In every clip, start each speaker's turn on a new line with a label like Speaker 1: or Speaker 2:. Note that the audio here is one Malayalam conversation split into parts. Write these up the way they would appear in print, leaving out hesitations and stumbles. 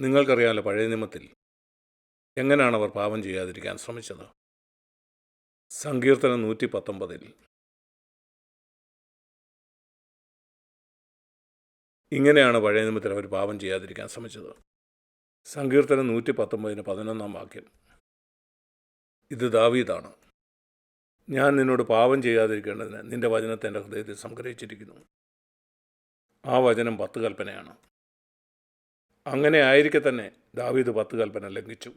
Speaker 1: നിങ്ങൾക്കറിയാമല്ലോ, പഴയ നിയമത്തിൽ എങ്ങനെയാണ് അവർ പാപം ചെയ്യാതിരിക്കാൻ ശ്രമിച്ചത്. സങ്കീർത്തനം 119 ഇങ്ങനെയാണ് പഴയ നിയമത്തിൽ അവർ പാപം ചെയ്യാതിരിക്കാൻ ശ്രമിച്ചത്. സങ്കീർത്തനം 119 11 വാക്യം. ഇത് ദാവീദാണ്. ഞാൻ നിന്നോട് പാപം ചെയ്യാതിരിക്കേണ്ടതിന് നിന്റെ വചനത്തെ എൻ്റെ ഹൃദയത്തിൽ സംഗ്രഹിച്ചിരിക്കുന്നു. ആ വചനം 10 കൽപ്പനയാണ്. അങ്ങനെ ആയിരിക്കെ തന്നെ ദാവീദ് 10 കൽപ്പന ലംഘിച്ചു.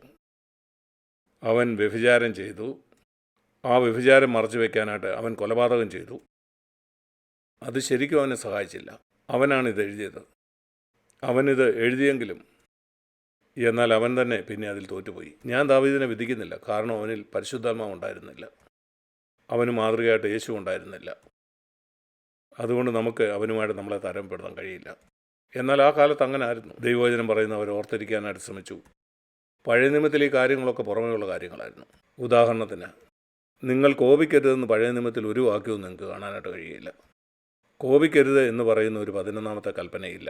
Speaker 1: അവൻ വ്യഭിചാരം ചെയ്തു. ആ വ്യഭിചാരം മറച്ചു വയ്ക്കാനായിട്ട് അവൻ കൊലപാതകം ചെയ്തു. അത് ശരിക്കും അവനെ സഹായിച്ചില്ല. അവനാണ് ഇത് എഴുതിയത്. അവനിത് എഴുതിയെങ്കിലും എന്നാൽ അവൻ തന്നെ പിന്നെ അതിൽ തോറ്റുപോയി. ഞാൻ ദാവീദിനെ വിധിക്കുന്നില്ല, കാരണം അവനിൽ പരിശുദ്ധാത്മാവ് ഉണ്ടായിരുന്നില്ല. അവന് മാതൃകയായിട്ട് യേശു ഉണ്ടായിരുന്നില്ല. അതുകൊണ്ട് നമുക്ക് അവനുമായിട്ട് നമ്മളെ താരതമ്യപ്പെടുത്താൻ കഴിയില്ല. എന്നാൽ ആ കാലത്ത് അങ്ങനെ ആയിരുന്നു. ദൈവവചനം പറയുന്നവർ ഓർത്തിരിക്കാനായിട്ട് ശ്രമിച്ചു. പഴയ നിയമത്തിൽ ഈ കാര്യങ്ങളൊക്കെ പുറമേയുള്ള കാര്യങ്ങളായിരുന്നു. ഉദാഹരണത്തിന്, നിങ്ങൾ കോപിക്കരുതെന്ന് പഴയ നിയമത്തിൽ ഒരു വാക്യവും നിങ്ങൾക്ക് കാണാനായിട്ട് കഴിയില്ല. കോപിക്കരുത് എന്ന് പറയുന്ന ഒരു 11ാമത്തെ കൽപ്പനയില്ല.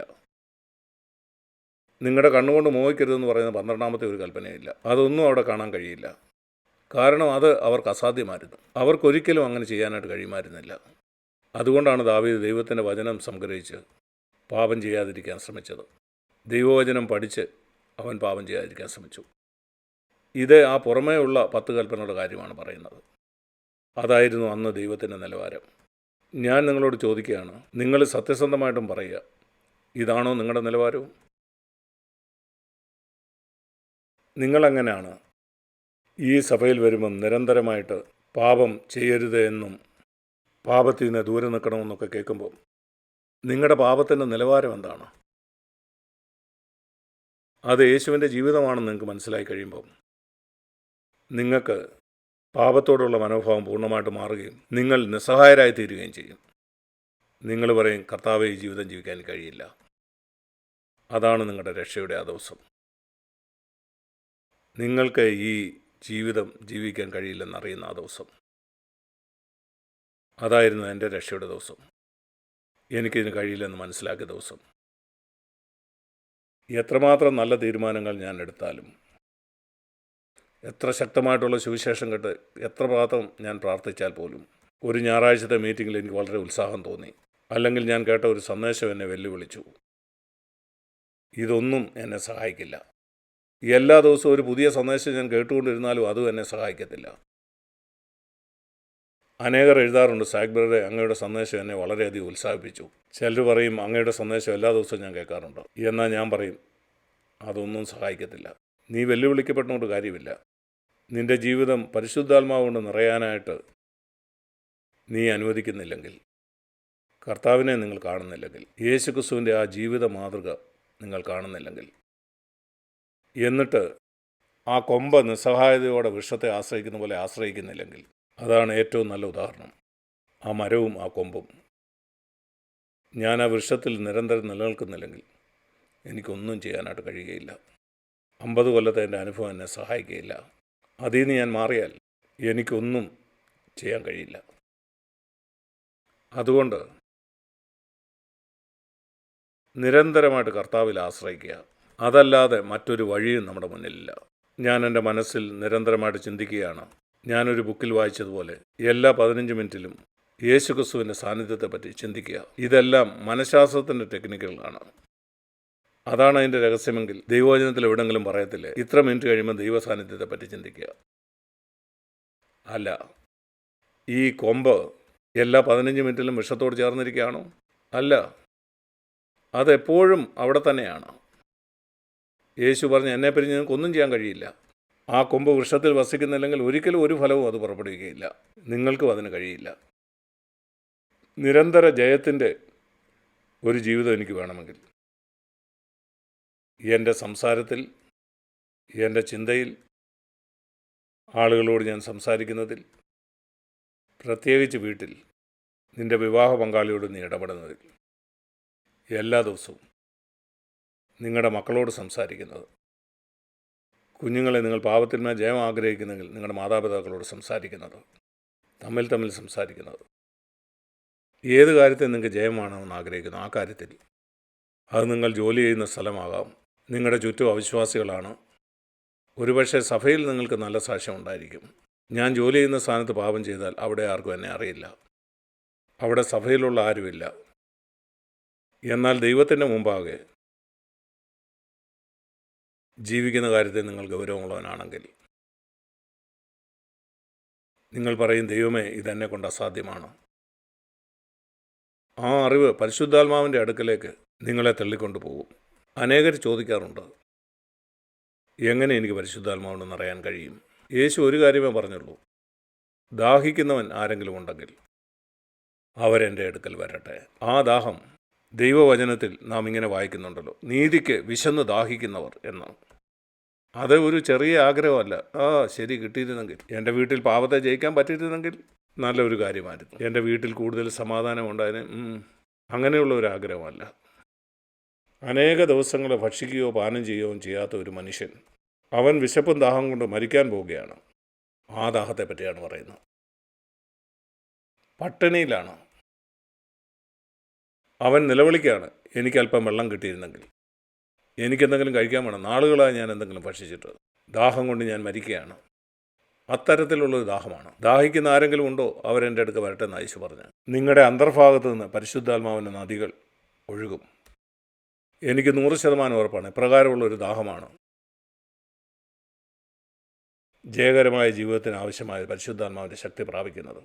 Speaker 1: നിങ്ങളുടെ കണ്ണുകൊണ്ട് മോഹിക്കരുതെന്ന് പറയുന്ന 12ാമത്തെ ഒരു കൽപ്പനയില്ല. അതൊന്നും അവിടെ കാണാൻ കഴിയില്ല. കാരണം അത് അവർക്ക് അസാധ്യമായിരുന്നു. അവർക്കൊരിക്കലും അങ്ങനെ ചെയ്യാനായിട്ട് കഴിയുമായിരുന്നില്ല. അതുകൊണ്ടാണ് ദാവീദ് ദൈവത്തിൻ്റെ വചനം സംഗ്രഹിച്ച് പാപം ചെയ്യാതിരിക്കാൻ ശ്രമിച്ചത്. ദൈവവചനം പഠിച്ച് അവൻ പാപം ചെയ്യാതിരിക്കാൻ ശ്രമിച്ചു. ഇത് ആ പുറമേ ഉള്ള 10 കൽപ്പനയുടെ കാര്യമാണ് പറയുന്നത്. അതായിരുന്നു അന്ന് ദൈവത്തിൻ്റെ നിലവാരം. ഞാൻ നിങ്ങളോട് ചോദിക്കുകയാണ്, നിങ്ങൾ സത്യസന്ധമായിട്ടും പറയുക, ഇതാണോ നിങ്ങളുടെ നിലവാരവും? നിങ്ങളെങ്ങനെയാണ് ഈ സഭയിൽ വരുമ്പം നിരന്തരമായിട്ട് പാപം ചെയ്യരുത് എന്നും പാപത്തിൽ നിന്ന് ദൂരെ നിൽക്കണമെന്നൊക്കെ കേൾക്കുമ്പോൾ നിങ്ങളുടെ പാപത്തിൻ്റെ നിലവാരം എന്താണ്? അത് യേശുവിൻ്റെ ജീവിതമാണെന്ന് നിങ്ങൾക്ക് മനസ്സിലായി കഴിയുമ്പോൾ നിങ്ങൾക്ക് പാപത്തോടുള്ള മനോഭാവം പൂർണ്ണമായിട്ട് മാറുകയും നിങ്ങൾ നിസ്സഹായരായി തീരുകയും ചെയ്യും. നിങ്ങൾ പറയും, കർത്താവേ, ഈ ജീവിതം ജീവിക്കാൻ കഴിയില്ല. അതാണ് നിങ്ങളുടെ രക്ഷയുടെ ആ ദിവസം. നിങ്ങൾക്ക് ഈ ജീവിതം ജീവിക്കാൻ കഴിയില്ലെന്നറിയുന്ന ആ ദിവസം. അതായിരുന്നു എൻ്റെ രക്ഷയുടെ ദിവസം. എനിക്കിതിന് കഴിയില്ലെന്ന് മനസ്സിലാക്കിയ ദിവസം. എത്രമാത്രം നല്ല തീരുമാനങ്ങൾ ഞാൻ എടുത്താലും, എത്ര ശക്തമായിട്ടുള്ള സുവിശേഷം കേട്ട് എത്രമാത്രം ഞാൻ പ്രാർത്ഥിച്ചാൽ പോലും, ഒരു ഞായറാഴ്ചത്തെ മീറ്റിങ്ങിൽ എനിക്ക് വളരെ ഉത്സാഹം തോന്നി, അല്ലെങ്കിൽ ഞാൻ കേട്ട ഒരു സന്ദേശം എന്നെ വെല്ലുവിളിച്ചു, ഇതൊന്നും എന്നെ സഹായിക്കില്ല. എല്ലാ ദിവസവും ഒരു പുതിയ സന്ദേശം ഞാൻ കേട്ടുകൊണ്ടിരുന്നാലും അതും എന്നെ സഹായിക്കത്തില്ല. അനേകർ എഴുതാറുണ്ട്, സാഗ്ബറുടെ അങ്ങയുടെ സന്ദേശം എന്നെ വളരെയധികം ഉത്സാഹിപ്പിച്ചു. ചിലർ പറയും, അങ്ങയുടെ സന്ദേശം എല്ലാ ദിവസവും ഞാൻ കേൾക്കാറുണ്ട്. എന്നാൽ ഞാൻ പറയും, അതൊന്നും സഹായിക്കത്തില്ല. നീ വെല്ലുവിളിക്കപ്പെട്ടുകൊണ്ട് കാര്യമില്ല. നിൻ്റെ ജീവിതം പരിശുദ്ധാത്മാവ് കൊണ്ട് നിറയാനായിട്ട് നീ അനുവദിക്കുന്നില്ലെങ്കിൽ, കർത്താവിനെ നിങ്ങൾ കാണുന്നില്ലെങ്കിൽ, യേശുക്രിസ്തുവിൻ്റെ ആ ജീവിത മാതൃക നിങ്ങൾ കാണുന്നില്ലെങ്കിൽ, എന്നിട്ട് ആ കൊമ്പ് നിസ്സഹായതയോടെ വൃക്ഷത്തെ ആശ്രയിക്കുന്ന പോലെ ആശ്രയിക്കുന്നില്ലെങ്കിൽ, അതാണ് ഏറ്റവും നല്ല ഉദാഹരണം. ആ മരവും ആ കൊമ്പും. ഞാൻ ആ വൃക്ഷത്തിൽ നിരന്തരം നിലനിൽക്കുന്നില്ലെങ്കിൽ എനിക്കൊന്നും ചെയ്യാനായിട്ട് കഴിയുകയില്ല. 50 കൊല്ലത്തെ എൻ്റെ അനുഭവം എന്നെ സഹായിക്കുകയില്ല. അതിൽ നിന്ന് ഞാൻ മാറിയാൽ എനിക്കൊന്നും ചെയ്യാൻ കഴിയില്ല. അതുകൊണ്ട് നിരന്തരമായിട്ട് കർത്താവിൽ ആശ്രയിക്കുക. അതല്ലാതെ മറ്റൊരു വഴിയും നമ്മുടെ മുന്നിലില്ല. ഞാൻ എൻ്റെ മനസ്സിൽ നിരന്തരമായിട്ട് ചിന്തിക്കുകയാണ്. ഞാനൊരു ബുക്കിൽ വായിച്ചതുപോലെ എല്ലാ 15 മിനിറ്റിലും യേശുക്രിസ്തുവിൻ്റെ സാന്നിധ്യത്തെപ്പറ്റി ചിന്തിക്കുക. ഇതെല്ലാം മനഃശാസ്ത്രത്തിൻ്റെ ടെക്നിക്കുകളാണ്. അതാണ് അതിൻ്റെ രഹസ്യമെങ്കിൽ ദൈവവചനത്തിൽ എവിടെയെങ്കിലും പറയത്തില്ലേ, ഇത്ര മിനിറ്റ് കഴിയുമ്പോൾ ദൈവ സാന്നിധ്യത്തെപ്പറ്റി ചിന്തിക്കുക. അല്ല, ഈ കൊമ്പ് എല്ലാ 15 മിനിറ്റിലും വിഷത്തോട് ചേർന്നിരിക്കുകയാണോ? അല്ല, അതെപ്പോഴും അവിടെ തന്നെയാണ്. യേശു പറഞ്ഞു, എന്നെ പിരിഞ്ഞ് നിങ്ങൾക്കൊന്നും ചെയ്യാൻ കഴിയില്ല. ആ കൊമ്പ് വൃക്ഷത്തിൽ വസിക്കുന്നില്ലെങ്കിൽ ഒരിക്കലും ഒരു ഫലവും അത് പുറപ്പെടുവിക്കുകയില്ല. നിങ്ങൾക്കും അതിന് കഴിയില്ല. നിരന്തര ജയത്തിൻ്റെ ഒരു ജീവിതം എനിക്ക് വേണമെങ്കിൽ എൻ്റെ സംസാരത്തിൽ, എൻ്റെ ചിന്തയിൽ, ആളുകളോട് ഞാൻ സംസാരിക്കുന്നതിൽ, പ്രത്യേകിച്ച് വീട്ടിൽ നിൻ്റെ വിവാഹ പങ്കാളിയോട് നീ ഇടപെടുന്നതിൽ, എല്ലാ ദിവസവും നിങ്ങളുടെ മക്കളോട് സംസാരിക്കുന്നത്, കുഞ്ഞുങ്ങളെ നിങ്ങൾ പാപത്തിന്മേൽ ജയം ആഗ്രഹിക്കുന്നെങ്കിൽ നിങ്ങളുടെ മാതാപിതാക്കളോട് സംസാരിക്കുന്നത്, തമ്മിൽ സംസാരിക്കുന്നത്, ഏത് കാര്യത്തിൽ നിങ്ങൾക്ക് ജയമാണെന്ന് ആഗ്രഹിക്കുന്നു ആ കാര്യത്തിൽ, അത് നിങ്ങൾ ജോലി ചെയ്യുന്ന സ്ഥലമാകാം, നിങ്ങളുടെ ചുറ്റും അവിശ്വാസികളാണ്. ഒരുപക്ഷെ സഭയിൽ നിങ്ങൾക്ക് നല്ല സാക്ഷ്യം ഉണ്ടായിരിക്കും. ഞാൻ ജോലി ചെയ്യുന്ന സ്ഥാനത്ത് പാപം ചെയ്താൽ അവിടെ ആർക്കും എന്നെ അറിയില്ല, അവിടെ സഭയിലുള്ള ആരുമില്ല. എന്നാൽ ദൈവത്തിൻ്റെ മുമ്പാകെ ജീവിക്കുന്ന കാര്യത്തിൽ നിങ്ങൾ ഗൗരവമുള്ളവനാണെങ്കിൽ നിങ്ങൾ പറയും, ദൈവമേ, ഇതെന്നെ കൊണ്ട് അസാധ്യമാണ്. ആ അറിവ് പരിശുദ്ധാത്മാവിൻ്റെ അടുക്കലേക്ക് നിങ്ങളെ തള്ളിക്കൊണ്ടു പോകും. അനേകർ ചോദിക്കാറുണ്ട്, എങ്ങനെ എനിക്ക് പരിശുദ്ധാത്മാവെന്ന് അറിയാൻ കഴിയും? യേശു ഒരു കാര്യമേ പറഞ്ഞുള്ളൂ, ദാഹിക്കുന്നവൻ ആരെങ്കിലും ഉണ്ടെങ്കിൽ അവരെൻ്റെ അടുക്കൽ വരട്ടെ. ആ ദാഹം ദൈവവചനത്തിൽ നാം ഇങ്ങനെ വായിക്കുന്നുണ്ടല്ലോ, നീതിക്ക് വിശന്ന് ദാഹിക്കുന്നവർ എന്ന്. അത് ഒരു ചെറിയ ആഗ്രഹമല്ല. ശരി, കിട്ടിയിരുന്നെങ്കിൽ, എൻ്റെ വീട്ടിൽ പാപത്തെ ജയിക്കാൻ പറ്റിയിരുന്നെങ്കിൽ നല്ലൊരു കാര്യമായിരുന്നു, എൻ്റെ വീട്ടിൽ കൂടുതൽ സമാധാനം ഉണ്ടായതിന്, അങ്ങനെയുള്ള ഒരു ആഗ്രഹമല്ല. അനേക ദിവസങ്ങൾ ഭക്ഷിക്കുകയോ പാനം ചെയ്യുകയോ ചെയ്യാത്ത ഒരു മനുഷ്യൻ, അവൻ വിശപ്പും ദാഹം കൊണ്ട് മരിക്കാൻ പോവുകയാണ്. ആ ദാഹത്തെ പറ്റിയാണ് പറയുന്നത്. പട്ടിണിയിലാണ്, അവൻ നിലവിളിക്കുകയാണ്, എനിക്കല്പം വെള്ളം കിട്ടിയിരുന്നെങ്കിൽ, എനിക്കെന്തെങ്കിലും കഴിക്കാൻ വേണം, നാളുകളായി ഞാൻ എന്തെങ്കിലും ഭക്ഷിച്ചിട്ട്, ദാഹം കൊണ്ട് ഞാൻ മരിക്കുകയാണ്. അത്തരത്തിലുള്ളൊരു ദാഹമാണ്. ദാഹിക്കുന്ന ആരെങ്കിലും ഉണ്ടോ, അവരെൻ്റെ അടുക്ക് വരട്ടെ എന്ന് യേശു പറഞ്ഞു. നിങ്ങളുടെ അന്തർഭാഗത്ത് നിന്ന് പരിശുദ്ധാത്മാവിൻ്റെ നദികൾ ഒഴുകും. എനിക്ക് 100% ഉറപ്പാണ്, ഇപ്രകാരമുള്ളൊരു ദാഹമാണ് ജയകരമായ ജീവിതത്തിന് ആവശ്യമായ പരിശുദ്ധാത്മാവിൻ്റെ ശക്തി പ്രാപിക്കുന്നത്.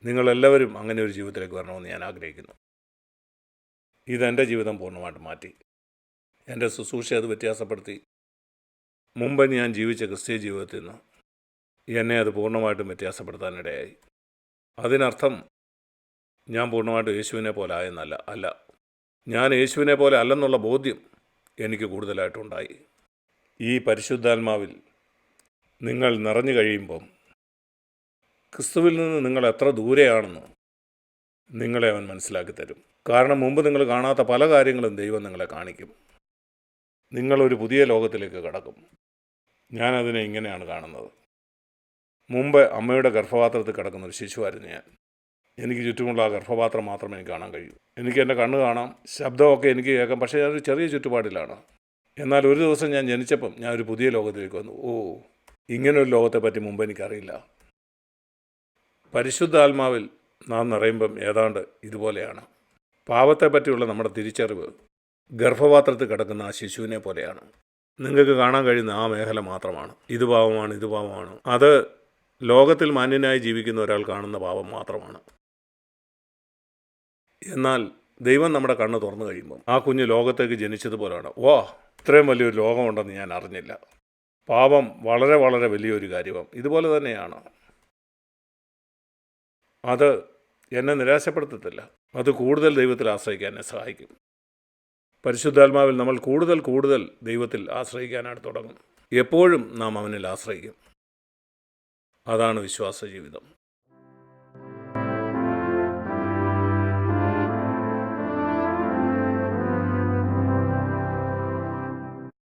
Speaker 1: നിങ്ങളെല്ലാവരും അങ്ങനെ ഒരു ജീവിതത്തിലേക്ക് വരണമെന്ന് ഞാൻ ആഗ്രഹിക്കുന്നു. ഇതെൻ്റെ ജീവിതം പൂർണ്ണമായിട്ട് മാറ്റി. എൻ്റെ ശുശ്രൂഷ അത് വ്യത്യാസപ്പെടുത്തി. മുമ്പ് ഞാൻ ജീവിച്ച ക്രിസ്തീയ ജീവിതത്തിൽ നിന്ന് എന്നെ അത് പൂർണ്ണമായിട്ടും വ്യത്യാസപ്പെടുത്താനിടയായി. അതിനർത്ഥം ഞാൻ പൂർണ്ണമായിട്ടും യേശുവിനെ പോലെ ആയെന്നല്ല. അല്ല, ഞാൻ യേശുവിനെ പോലെ അല്ലെന്നുള്ള ബോധ്യം എനിക്ക് കൂടുതലായിട്ടുണ്ടായി. ഈ പരിശുദ്ധാത്മാവിൽ നിങ്ങൾ നിറഞ്ഞു കഴിയുമ്പം ക്രിസ്തുവിൽ നിന്ന് നിങ്ങൾ എത്ര ദൂരെയാണെന്ന് നിങ്ങളെ അവൻ മനസ്സിലാക്കി തരും. കാരണം മുമ്പ് നിങ്ങൾ കാണാത്ത പല കാര്യങ്ങളും ദൈവം നിങ്ങളെ കാണിക്കും. നിങ്ങളൊരു പുതിയ ലോകത്തിലേക്ക് കടക്കും. ഞാനതിനെ ഇങ്ങനെയാണ് കാണുന്നത്. മുമ്പ് അമ്മയുടെ ഗർഭപാത്രത്തിൽ കിടക്കുന്ന ഒരു ശിശുവായിരുന്നു ഞാൻ. എനിക്ക് ചുറ്റുമുള്ള ആ ഗർഭപാത്രം മാത്രമേ എനിക്ക് കാണാൻ കഴിയൂ. എനിക്ക് എൻ്റെ കണ്ണ് കാണാം, ശബ്ദമൊക്കെ എനിക്ക് കേൾക്കാം. പക്ഷേ ഞാനൊരു ചെറിയ ചുറ്റുപാടിലാണ്. എന്നാൽ ഒരു ദിവസം ഞാൻ ജനിച്ചപ്പം ഞാനൊരു പുതിയ ലോകത്തിലേക്ക് വന്നു. ഇങ്ങനൊരു ലോകത്തെപ്പറ്റി മുമ്പ് എനിക്കറിയില്ല. പരിശുദ്ധാത്മാവിൽ നാം നിറയുമ്പം ഏതാണ്ട് ഇതുപോലെയാണ്. പാപത്തെപ്പറ്റിയുള്ള നമ്മുടെ തിരിച്ചറിവ് ഗർഭപാത്രത്തിൽ കിടക്കുന്ന ആ ശിശുവിനെ പോലെയാണ്. നിങ്ങൾക്ക് കാണാൻ കഴിയുന്ന ആ മേഖല മാത്രമാണ്. ഇത് പാപമാണ്, ഇത് പാപമാണ്. അത് ലോകത്തിൽ മാന്യനായി ജീവിക്കുന്ന ഒരാൾ കാണുന്ന പാപം മാത്രമാണ്. എന്നാൽ ദൈവം നമ്മുടെ കണ്ണ് തുറന്നു കഴിയുമ്പം ആ കുഞ്ഞ് ലോകത്തേക്ക് ജനിച്ചതുപോലെയാണ്. ഇത്രയും വലിയൊരു ലോകമുണ്ടെന്ന് ഞാൻ അറിഞ്ഞില്ല. പാപം വളരെ വളരെ വലിയൊരു കാര്യമാണ്. ഇതുപോലെ തന്നെയാണ്. അത് എന്നെ നിരാശപ്പെടുത്തത്തില്ല. അത് കൂടുതൽ ദൈവത്തിൽ ആശ്രയിക്കാൻ എന്നെ സഹായിക്കും. പരിശുദ്ധാത്മാവിൽ നമ്മൾ കൂടുതൽ കൂടുതൽ ദൈവത്തിൽ ആശ്രയിക്കാനായിട്ട് തുടങ്ങും. എപ്പോഴും നാം അവനിൽ ആശ്രയിക്കും. അതാണ് വിശ്വാസ ജീവിതം.